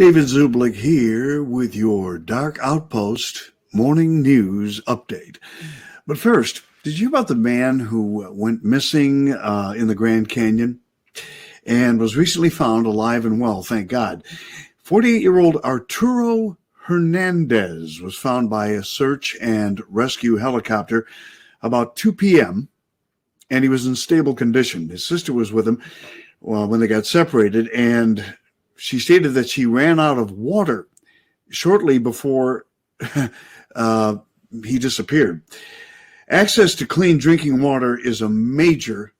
David Zublick here with your Dark Outpost morning news update. But first, did you hear about the man who went missing in the Grand Canyon and was recently found alive and well, thank God? 48-year-old Arturo Hernandez was found by a search and rescue helicopter about 2 p.m., and he was in stable condition. His sister was with him when they got separated, and she stated that she ran out of water shortly before he disappeared. Access to clean drinking water is a major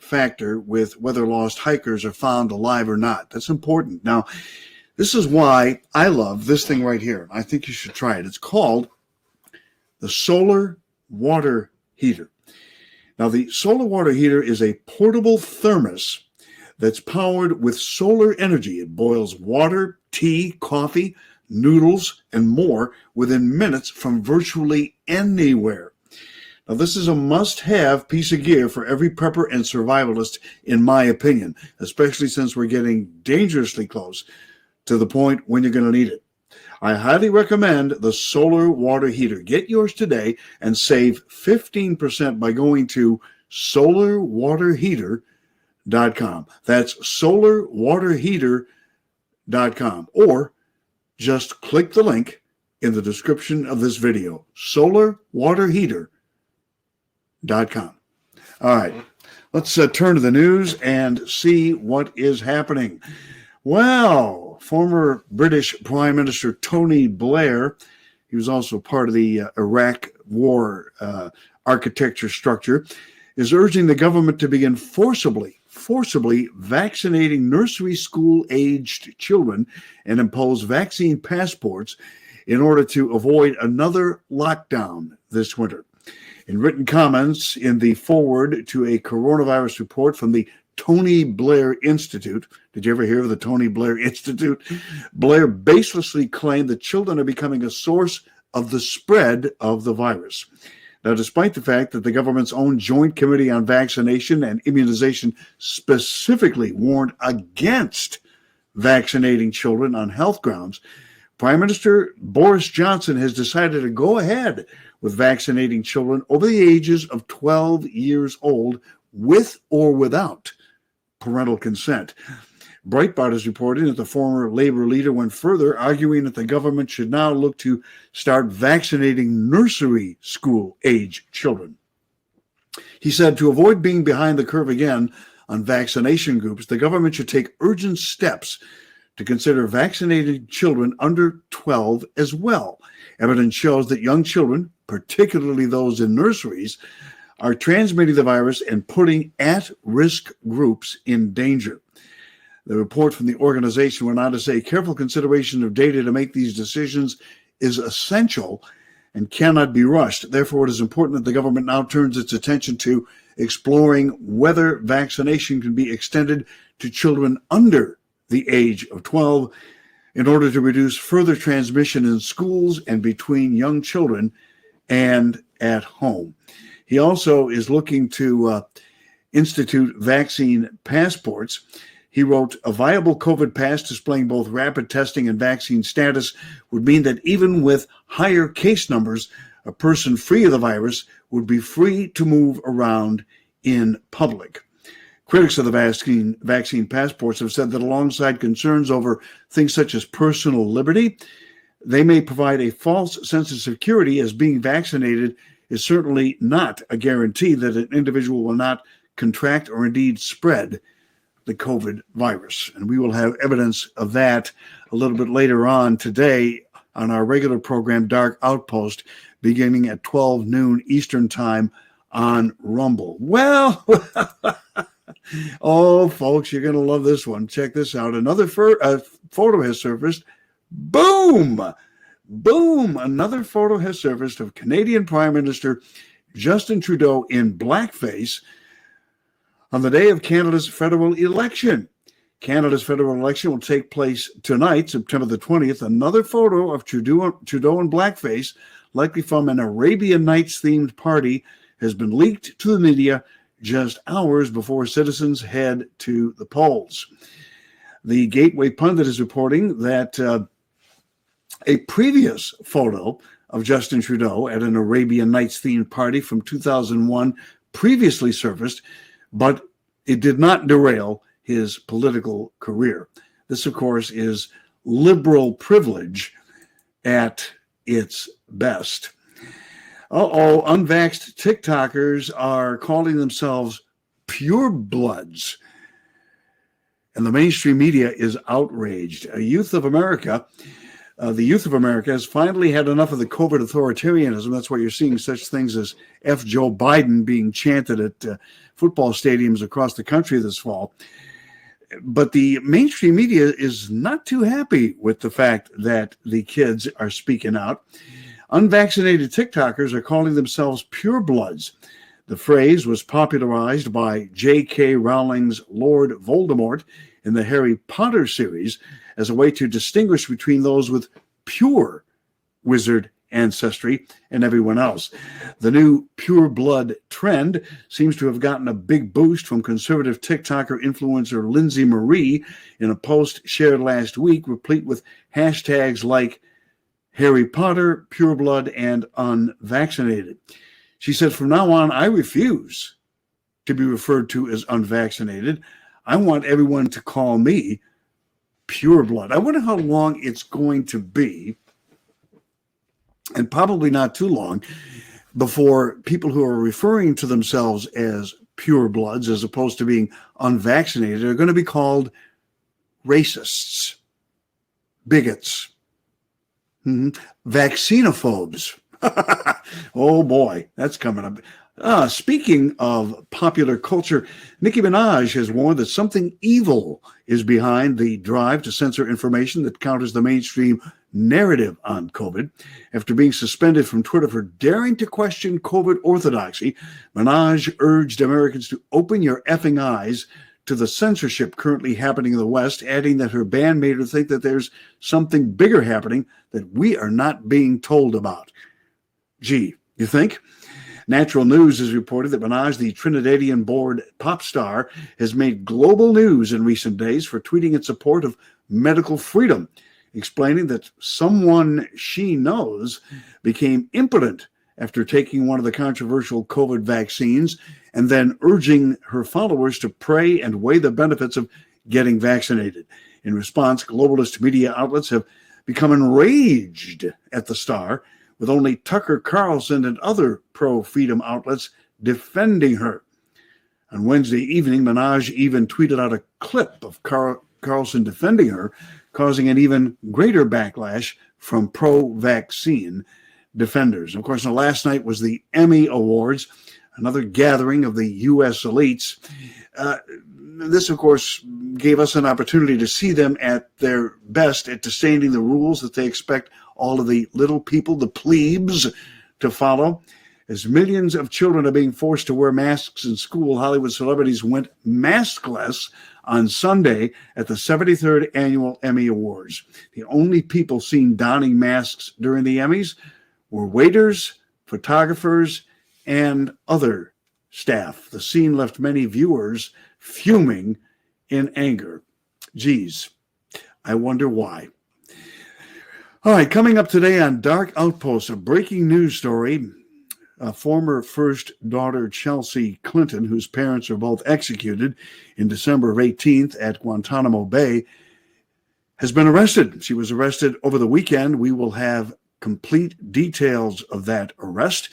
factor with whether lost hikers are found alive or not. That's important. Now, this is why I love this thing right here. I think you should try it. It's called the solar water heater. Now, the solar water heater is a portable thermos that's powered with solar energy. It boils water, tea, coffee, noodles, and more within minutes from virtually anywhere. Now, this is a must-have piece of gear for every prepper and survivalist, in my opinion, especially since we're getting dangerously close to the point when you're going to need it. I highly recommend the solar water heater. Get yours today and save 15% by going to solarwaterheater.com. That's solarwaterheater.com. Or just click the link in the description of this video. Solarwaterheater.com. All right, let's turn to the news and see what is happening. Well, former British Prime Minister Tony Blair, he was also part of the Iraq war architecture structure, is urging the government to begin forcibly vaccinating nursery school-aged children and impose vaccine passports in order to avoid another lockdown this winter. In written comments in the foreword to a coronavirus report from the Tony Blair Institute. Did you ever hear of the Tony Blair Institute? Blair baselessly claimed that children are becoming a source of the spread of the virus. Now, despite the fact that the government's own Joint Committee on Vaccination and Immunization specifically warned against vaccinating children on health grounds, Prime Minister Boris Johnson has decided to go ahead with vaccinating children over the ages of 12 years old with or without parental consent. Breitbart is reporting that the former Labor leader went further, arguing that the government should now look to start vaccinating nursery school-age children. He said, to avoid being behind the curve again on vaccination groups, the government should take urgent steps to consider vaccinating children under 12 as well. Evidence shows that young children, particularly those in nurseries, are transmitting the virus and putting at-risk groups in danger. The report from the organization went on to say careful consideration of data to make these decisions is essential and cannot be rushed. Therefore, it is important that the government now turns its attention to exploring whether vaccination can be extended to children under the age of 12 in order to reduce further transmission in schools and between young children and at home. He also is looking to institute vaccine passports. He wrote, a viable COVID pass displaying both rapid testing and vaccine status would mean that even with higher case numbers, a person free of the virus would be free to move around in public. Critics of the vaccine passports have said that alongside concerns over things such as personal liberty, they may provide a false sense of security, as being vaccinated is certainly not a guarantee that an individual will not contract or indeed spread the COVID virus. And we will have evidence of that a little bit later on today on our regular program, Dark Outpost, beginning at 12 noon Eastern Time on Rumble. Well, oh, folks, you're going to love this one. Check this out. Another photo has surfaced. Boom! Another photo has surfaced of Canadian Prime Minister Justin Trudeau in blackface on the day of Canada's federal election. Canada's federal election will take place tonight, September the 20th. Another photo of Trudeau in blackface, likely from an Arabian Nights-themed party, has been leaked to the media just hours before citizens head to the polls. The Gateway Pundit is reporting that a previous photo of Justin Trudeau at an Arabian Nights themed party from 2001 previously surfaced, but it did not derail his political career. This, of course, is liberal privilege at its best. Unvaxxed TikTokers are calling themselves purebloods, and the mainstream media is outraged. The youth of America has finally had enough of the COVID authoritarianism. That's why you're seeing such things as F. Joe Biden being chanted at football stadiums across the country this fall. But the mainstream media is not too happy with the fact that the kids are speaking out. Unvaccinated TikTokers are calling themselves purebloods. The phrase was popularized by J.K. Rowling's Lord Voldemort in the Harry Potter series as a way to distinguish between those with pure wizard ancestry and everyone else. The new pure blood trend seems to have gotten a big boost from conservative TikToker influencer Lindsay Marie in a post shared last week, replete with hashtags like Harry Potter, pure blood, and unvaccinated. She said, "From now on, I refuse to be referred to as unvaccinated. I want everyone to call me pure blood." I wonder how long it's going to be, and probably not too long, before people who are referring to themselves as pure bloods as opposed to being unvaccinated are going to be called racists, bigots, vaccinophobes. Oh boy, that's coming up. Speaking of popular culture, Nicki Minaj has warned that something evil is behind the drive to censor information that counters the mainstream narrative on COVID. After being suspended from Twitter for daring to question COVID orthodoxy, Minaj urged Americans to open your effing eyes to the censorship currently happening in the West, adding that her ban made her think that there's something bigger happening that we are not being told about. Gee, you think? Natural News has reported that Minaj, the Trinidadian-born pop star, has made global news in recent days for tweeting in support of medical freedom, explaining that someone she knows became impotent after taking one of the controversial COVID vaccines and then urging her followers to pray and weigh the benefits of getting vaccinated. In response, globalist media outlets have become enraged at the star, with only Tucker Carlson and other pro-freedom outlets defending her. On Wednesday evening, Minaj even tweeted out a clip of Carlson defending her, causing an even greater backlash from pro-vaccine defenders. Of course, last night was the Emmy Awards, another gathering of the U.S. elites. This, of course, gave us an opportunity to see them at their best at disdaining the rules that they expect all of the little people, the plebes, to follow. As millions of children are being forced to wear masks in school, Hollywood celebrities went maskless on Sunday at the 73rd Annual Emmy Awards. The only people seen donning masks during the Emmys were waiters, photographers, and other staff. The scene left many viewers fuming in anger. Geez, I wonder why. All right, coming up today on Dark Outpost, a breaking news story. Former first daughter Chelsea Clinton, whose parents are both executed in December of 18th at Guantanamo Bay, has been arrested. She was arrested over the weekend. We will have complete details of that arrest.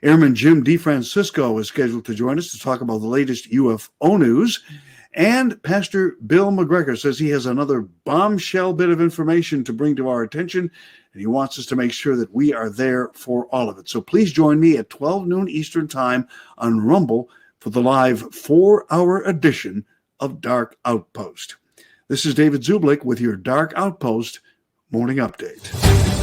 Airman Jim DeFrancisco is scheduled to join us to talk about the latest UFO news. And Pastor Bill McGregor says he has another bombshell bit of information to bring to our attention, and he wants us to make sure that we are there for all of it. So please join me at 12 noon Eastern Time on Rumble for the live 4-hour edition of Dark Outpost. This is David Zublick with your Dark Outpost Morning Update.